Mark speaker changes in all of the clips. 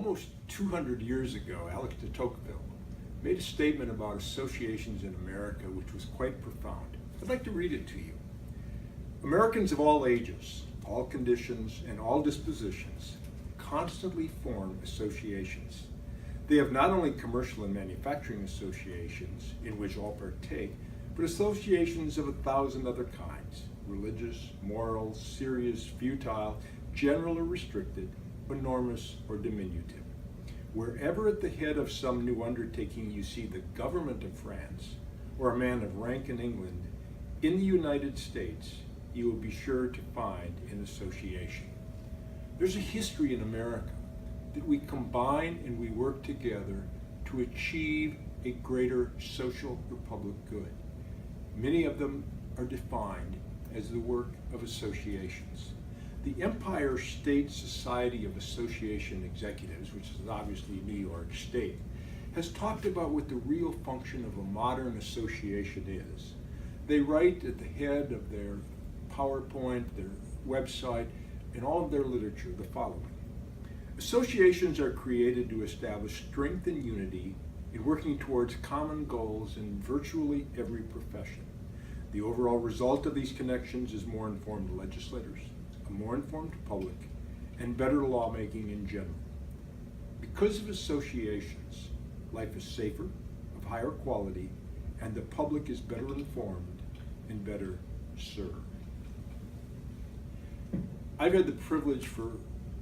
Speaker 1: Almost 200 years ago, Alex de Tocqueville made a statement about associations in America which was quite profound. I'd like to read it to you. Americans of all ages, all conditions, and all dispositions constantly form associations. They have not only commercial and manufacturing associations in which all partake, but associations of 1,000 other kinds, religious, moral, serious, futile, general or restricted, enormous or diminutive. Wherever at the head of some new undertaking you see the government of France or a man of rank in England, in the United States, you will be sure to find an association. There's a history in America that we combine and we work together to achieve a greater social or public good. Many of them are defined as the work of associations. The Empire State Society of Association Executives, which is obviously New York State, has talked about what the real function of a modern association is. They write at the head of their PowerPoint, their website, and all of their literature the following. Associations are created to establish strength and unity in working towards common goals in virtually every profession. The overall result of these connections is more informed legislators, a more informed public, and better lawmaking in general. Because of associations, life is safer, of higher quality, and the public is better informed and better served. I've had the privilege for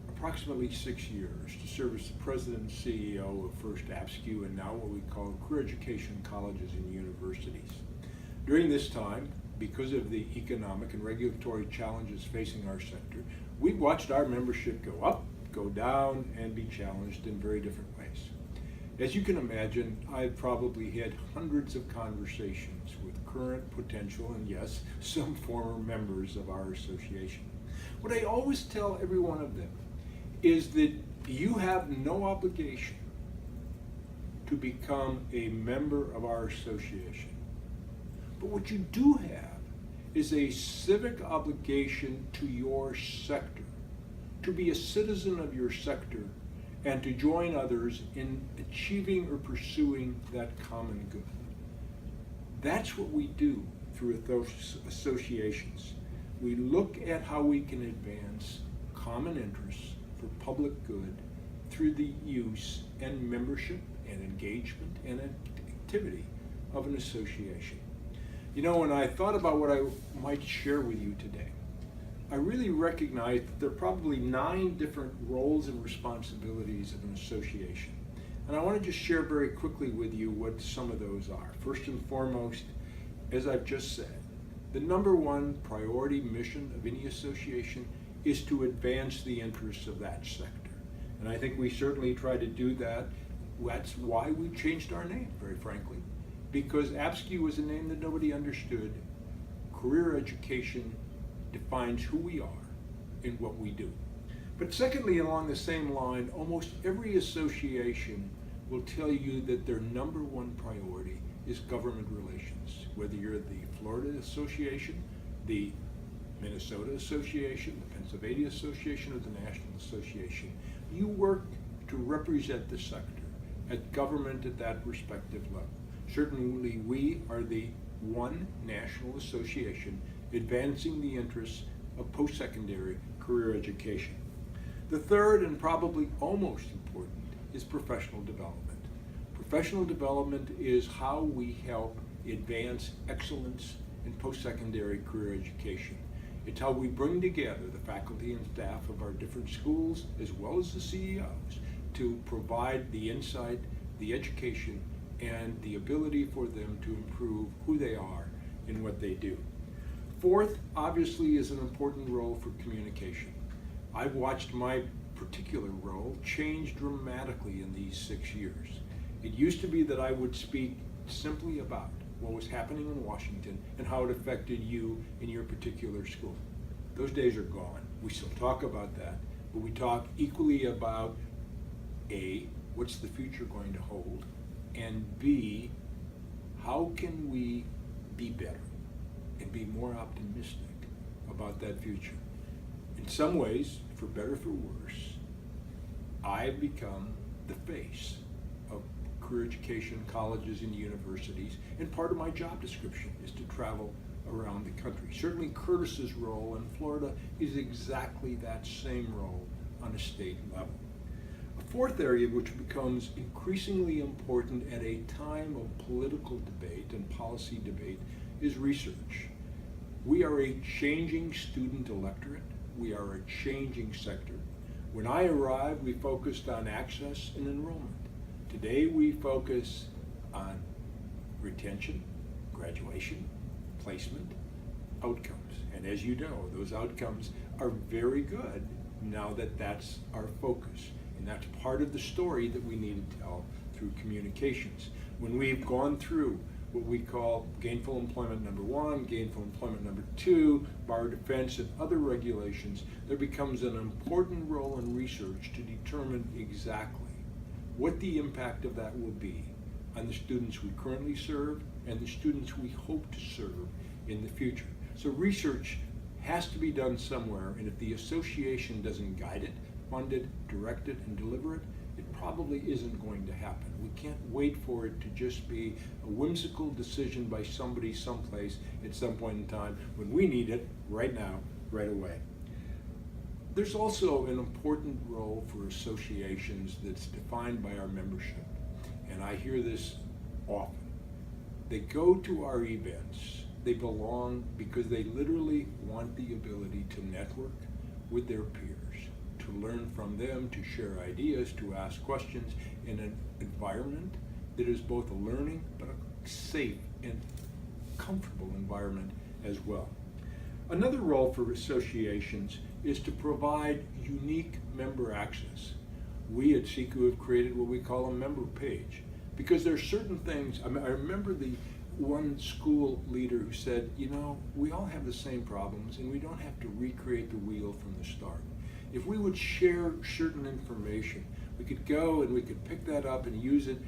Speaker 1: approximately 6 years to serve as the president and CEO of first APSCU and now what we call career education colleges and universities. During this time, because of the economic and regulatory challenges facing our sector, we've watched our membership go up, go down, and be challenged in very different ways. As you can imagine, I've probably had hundreds of conversations with current, potential, and yes, some former members of our association. What I always tell every one of them is that you have no obligation to become a member of our association. But what you do have is a civic obligation to your sector, to be a citizen of your sector and to join others in achieving or pursuing that common good. That's what we do through associations. We look at how we can advance common interests for public good through the use and membership and engagement and activity of an association. You know, when I thought about what I might share with you today, I really recognized that there are probably 9 different roles and responsibilities of an association. And I want to just share very quickly with you what some of those are. First and foremost, as I've just said, the number one priority mission of any association is to advance the interests of that sector. And I think we certainly try to do that. That's why we changed our name, very frankly. Because APSCU was a name that nobody understood. Career education defines who we are and what we do. But secondly, along the same line, almost every association will tell you that their number one priority is government relations. Whether you're the Florida Association, the Minnesota Association, the Pennsylvania Association, or the National Association, you work to represent the sector at government at that respective level. Certainly, we are the one national association advancing the interests of post-secondary career education. The third, and probably almost important, is professional development. Professional development is how we help advance excellence in post-secondary career education. It's how we bring together the faculty and staff of our different schools, as well as the CEOs, to provide the insight, the education, and the ability for them to improve who they are and what they do. Fourth, obviously, is an important role for communication. I've watched my particular role change dramatically in these 6 years. It used to be that I would speak simply about what was happening in Washington and how it affected you in your particular school. Those days are gone. We still talk about that, but we talk equally about A, what's the future going to hold, and B, how can we be better and be more optimistic about that future? In some ways, for better or for worse, I've become the face of career education colleges and universities, and part of my job description is to travel around the country. Certainly Curtis's role in Florida is exactly that same role on a state level. A fourth area which becomes increasingly important at a time of political debate and policy debate is research. We are a changing student electorate. We are a changing sector. When I arrived, we focused on access and enrollment. Today we focus on retention, graduation, placement, outcomes. And as you know, those outcomes are very good now that that's our focus. And that's part of the story that we need to tell through communications. When we've gone through what we call gainful employment number 1, gainful employment number 2, bar defense, and other regulations, there becomes an important role in research to determine exactly what the impact of that will be on the students we currently serve and the students we hope to serve in the future. So research has to be done somewhere, and if the association doesn't guide it, fund it, direct it, and deliver it, it probably isn't going to happen. We can't wait for it to just be a whimsical decision by somebody someplace at some point in time when we need it right now, right away. There's also an important role for associations that's defined by our membership, and I hear this often. They go to our events, they belong because they literally want the ability to network with their peers, to learn from them, to share ideas, to ask questions in an environment that is both a learning but a safe and comfortable environment as well. Another role for associations is to provide unique member access. We at SECU have created what we call a member page because there are certain things. I remember the one school leader who said, you know, we all have the same problems and we don't have to recreate the wheel from the start. If we would share certain information, we could go and we could pick that up and use it,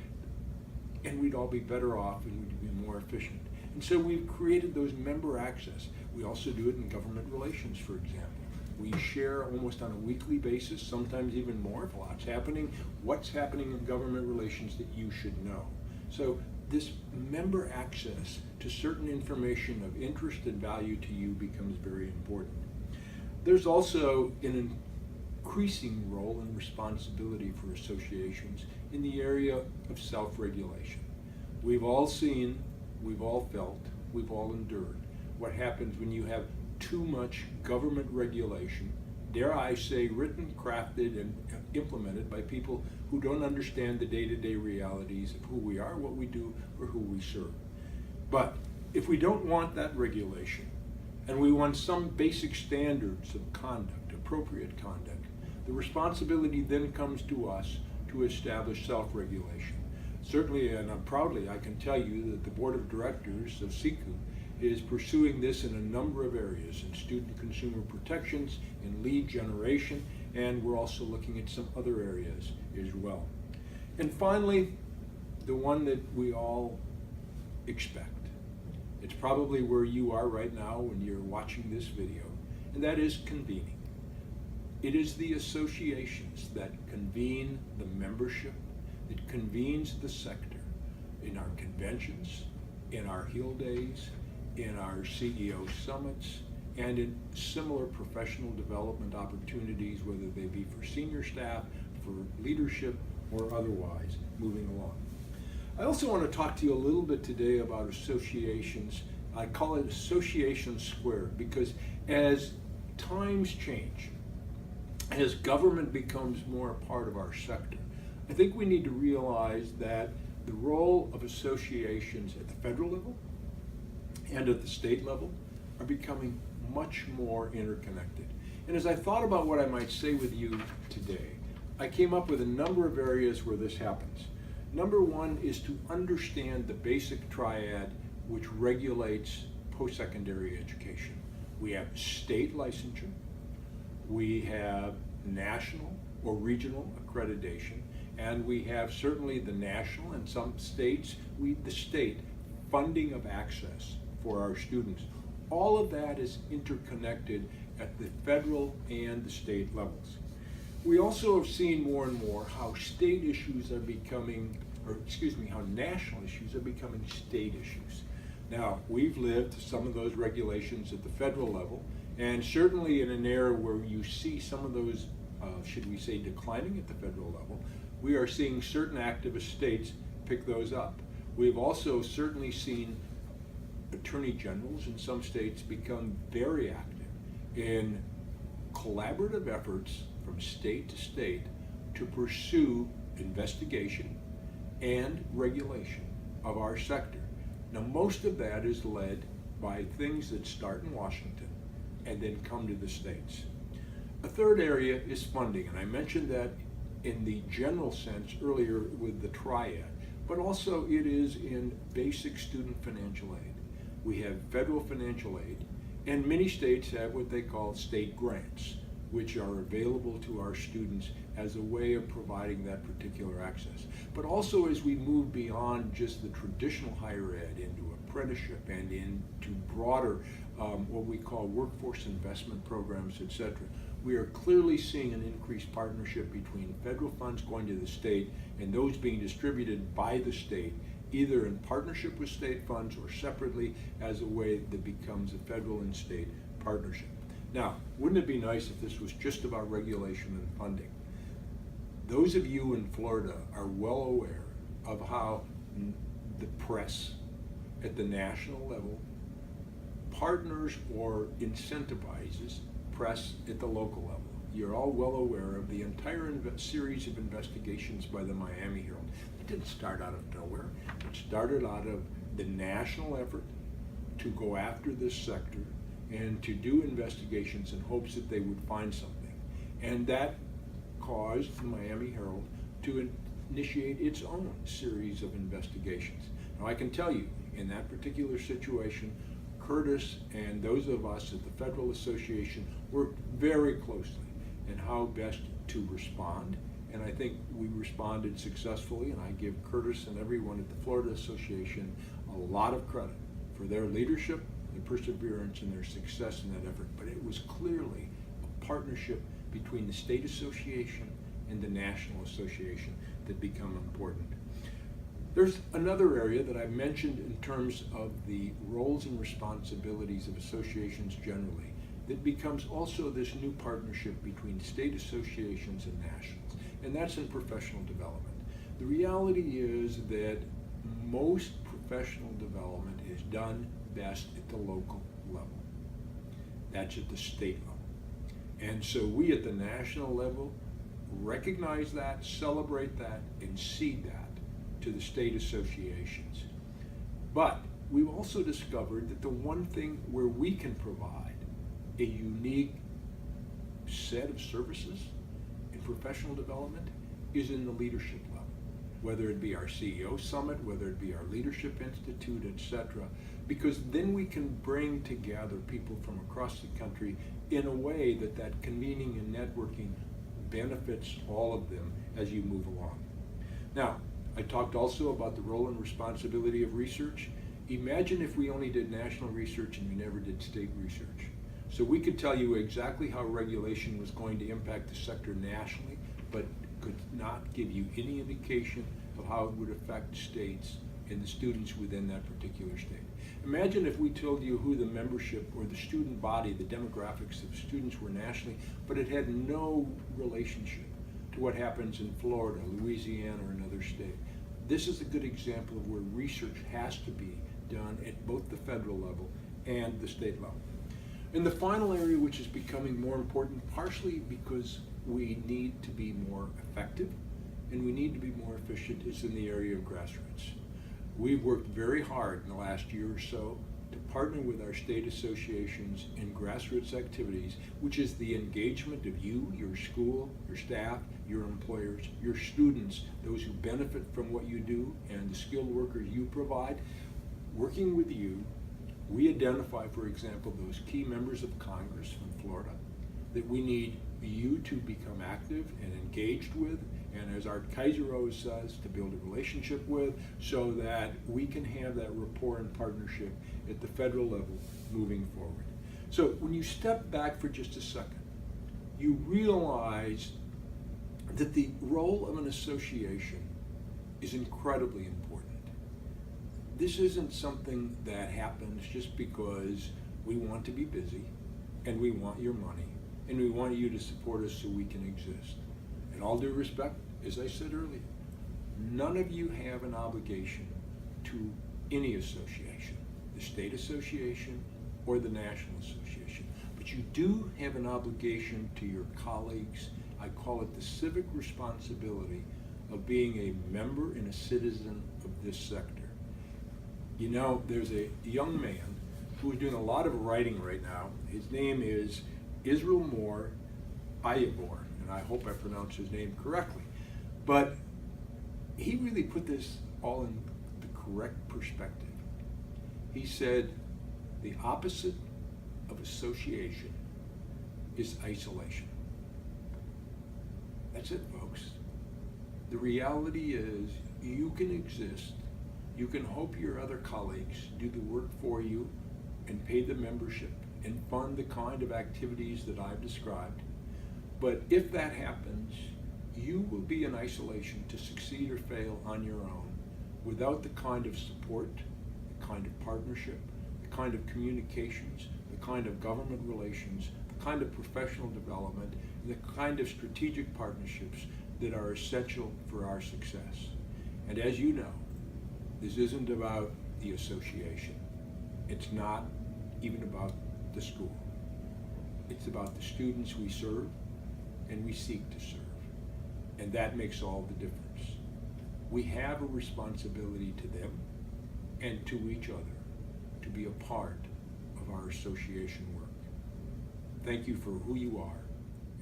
Speaker 1: and we'd all be better off and we'd be more efficient. And so we've created those member access. We also do it in government relations, for example. We share almost on a weekly basis, sometimes even more if a lot's happening, what's happening in government relations that you should know. So this member access to certain information of interest and value to you becomes very important. There's also an increasing role and responsibility for associations in the area of self-regulation. We've all seen, we've all felt, we've all endured what happens when you have too much government regulation, dare I say written, crafted, and implemented by people who don't understand the day-to-day realities of who we are, what we do, or who we serve. But if we don't want that regulation, and we want some basic standards of conduct, appropriate conduct, the responsibility then comes to us to establish self-regulation. Certainly, and proudly, I can tell you that the Board of Directors of SECU is pursuing this in a number of areas, in student consumer protections, in lead generation, and we're also looking at some other areas as well. And finally, the one that we all expect. It's probably where you are right now when you're watching this video, and that is convening. It is the associations that convene the membership, that convenes the sector in our conventions, in our Hill Days, in our CEO summits, and in similar professional development opportunities, whether they be for senior staff, for leadership, or otherwise moving along. I also want to talk to you a little bit today about associations. I call it Association Squared because as times change, as government becomes more a part of our sector, I think we need to realize that the role of associations at the federal level and at the state level are becoming much more interconnected. And as I thought about what I might say with you today, I came up with a number of areas where this happens. Number one is to understand the basic triad which regulates post-secondary education. We have state licensure, we have national or regional accreditation, and we have certainly the national and some states, the state funding of access for our students. All of that is interconnected at the federal and the state levels. We also have seen more and more how state issues are becoming, or excuse me, how national issues are becoming state issues. Now, we've lived some of those regulations at the federal level, and certainly in an era where you see some of those, should we say, declining at the federal level, we are seeing certain activist states pick those up. We've also certainly seen attorney generals in some states become very active in collaborative efforts from state to state to pursue investigation and regulation of our sector. Now, most of that is led by things that start in Washington and then come to the states. A third area is funding, and I mentioned that in the general sense earlier with the triad, but also it is in basic student financial aid. We have federal financial aid, and many states have what they call state grants, which are available to our students as a way of providing that particular access. But also as we move beyond just the traditional higher ed into apprenticeship and into broader what we call workforce investment programs, etc., we are clearly seeing an increased partnership between federal funds going to the state and those being distributed by the state, either in partnership with state funds or separately as a way that becomes a federal and state partnership. Now, wouldn't it be nice if this was just about regulation and funding? Those of you in Florida are well aware of how the press at the national level partners or incentivizes press at the local level. You're all well aware of the entire series of investigations by the Miami Herald. It didn't start out of nowhere. It started out of the national effort to go after this sector and to do investigations in hopes that they would find something. And that caused the Miami Herald to initiate its own series of investigations. Now, I can tell you, in that particular situation, Curtis and those of us at the Federal Association worked very closely in how best to respond, and I think we responded successfully, and I give Curtis and everyone at the Florida Association a lot of credit for their leadership, their perseverance, and their success in that effort. But it was clearly a partnership between the state association and the national association that become important. There's another area that I mentioned in terms of the roles and responsibilities of associations generally that becomes also this new partnership between state associations and nationals, and that's in professional development. The reality is that most professional development is done best at the local level. That's at the state level. And so we at the national level recognize that, celebrate that, and seed that to the state associations. But we've also discovered that the one thing where we can provide a unique set of services in professional development is in the leadership level, whether it be our CEO Summit, whether it be our Leadership Institute, etc., because then we can bring together people from across the country in a way that that convening and networking benefits all of them as you move along. Now, I talked also about the role and responsibility of research. Imagine if we only did national research and we never did state research. So we could tell you exactly how regulation was going to impact the sector nationally, but could not give you any indication of how it would affect states and the students within that particular state. Imagine if we told you who the membership or the student body, the demographics of students were nationally, but it had no relationship to what happens in Florida, Louisiana, or another state. This is a good example of where research has to be done at both the federal level and the state level. And the final area, which is becoming more important, partially because we need to be more effective and we need to be more efficient, is in the area of grassroots. We've worked very hard in the last year or so to partner with our state associations in grassroots activities, which is the engagement of you, your school, your staff, your employers, your students, those who benefit from what you do, and the skilled workers you provide. Working with you, we identify, for example, those key members of Congress from Florida that we need you to become active and engaged with, and as Art Kaiser always says, to build a relationship with, so that we can have that rapport and partnership at the federal level moving forward. So when you step back for just a second, you realize that the role of an association is incredibly important. This isn't something that happens just because we want to be busy and we want your money and we want you to support us so we can exist. In all due respect, as I said earlier, none of you have an obligation to any association, the state association or the national association, but you do have an obligation to your colleagues. I call it the civic responsibility of being a member and a citizen of this sector. You know, there's a young man who is doing a lot of writing right now. His name is Israel Moore Ayabor, and I hope I pronounced his name correctly. But he really put this all in the correct perspective. He said, the opposite of association is isolation. That's it, folks. The reality is you can exist, you can hope your other colleagues do the work for you and pay the membership and fund the kind of activities that I've described. But if that happens, you will be in isolation to succeed or fail on your own without the kind of support, the kind of partnership, the kind of communications, the kind of government relations, the kind of professional development, and the kind of strategic partnerships that are essential for our success. And as you know, this isn't about the association. It's not even about the school. It's about the students we serve and we seek to serve. And that makes all the difference. We have a responsibility to them and to each other to be a part of our association work. Thank you for who you are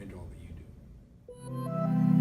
Speaker 1: and all that you do.